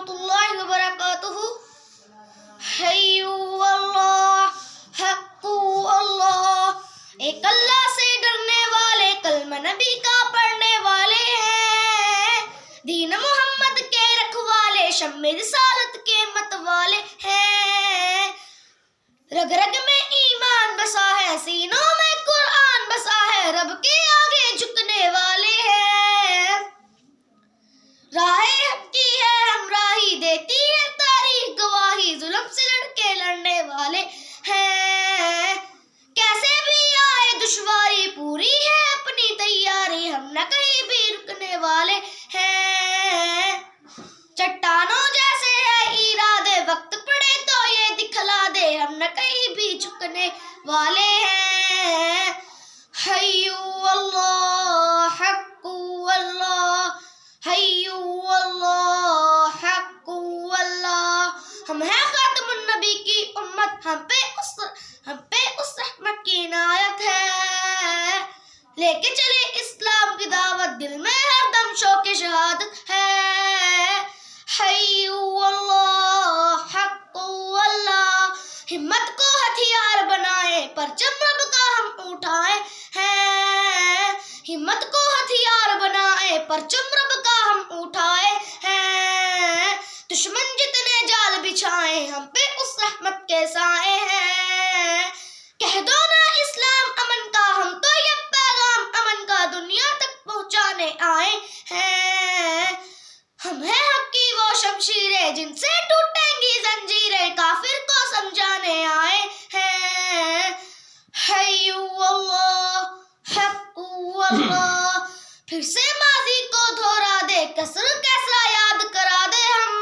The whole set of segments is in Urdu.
ورحمۃ اللہ وبرکاتہ۔ حی اللہ، حق اللہ، ایک اللہ سے ڈرنے والے، کلمہ نبی کا پڑھنے والے ہیں، دین محمد کے رکھوالے، شمع رسالت کے مت والے ہیں، رگ رگ میں ایمان بسا ہے، سینوں میں قرآن بسا ہے، رب کے آگے جھکنے والے ہیں، راہ حق کی ہے ہمراہی، دیتی ہے تاریخ گواہی، ظلم سے لڑ کے لڑنے والے ہیں، کیسے بھی آئے دشواری، پوری ہے اپنی تیاری، ہم نہ کہیں بھی رکنے والے ہیں، چٹانوں جیسے ہے ارادے، وقت پڑے تو یہ دکھلا دے، ہم نہ کہیں بھی جھکنے والے ہیں، حی اللہ، حق اللہ، حی اللہ، حق اللہ، ہم ہیں خاتم النبی کی امت، ہم پہ اس رحمت کی عنایت ہے، لے کے چلے اسلام کی دعوت، دل میں ہر دم شوق شہادت ہے، حی اللہ، حق اللہ، ہمت کو ہتھیار بنائے، پرچم رب کا ہم اٹھائے ہیں، ہمت کو ہتھیار بنائے، پرچم رب کا ہم اٹھائے ہیں، دشمن جتنے جال بچھائے، ہم پہ اس رحمت کے سائے ہیں، کہہ دو نا اسلام امن کا، ہم تو یہ پیغام امن کا دنیا تک پہنچانے آئے ہیں، ہم ہیں حق کی وہ شمشیریں، جن سے ٹوٹیں گی زنجیریں، کافر کو سمجھانے آئے ہیں، حی اللہ، حق اللہ، پھر سے ماضی کو دھورا دے، کسر کیسرا یاد کرا دے، ہم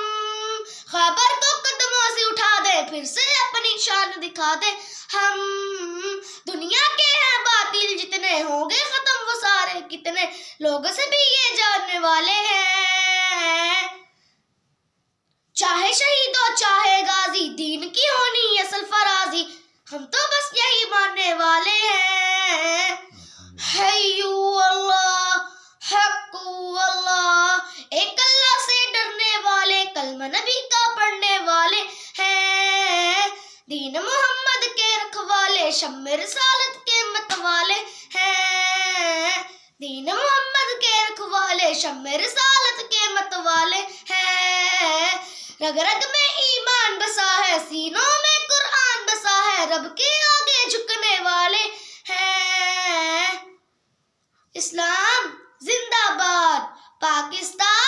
خیبر کو قدموں سے اٹھا دے، پھر سے اپنی شان دکھا دے، ہم دنیا کے ہیں باطل جتنے، ہوں گے ختم وہ سارے کتنے، لوگوں سے بھی یہ جاننے والے ہیں، چاہے شہید ہو چاہے غازی، دین کی ہونی اصل فرازی، ہم تو بس یہی ماننے والے ہیں، حی اللہ، حق اللہ، ایک اللہ سے ڈرنے والے، کلمہ نبی کا پڑھنے والے ہیں، دین محمد کے رکھوالے، شمع رسالت کے مت والے ہیں، دین محمد کے رکھوالے، شمع رسالت کے مت والے ہیں، رگ رگ میں ایمان بسا ہے، سینوں میں قرآن بسا ہے، رب کے آگے جھکنے والے ہیں، اسلام زندہ باد، پاکستان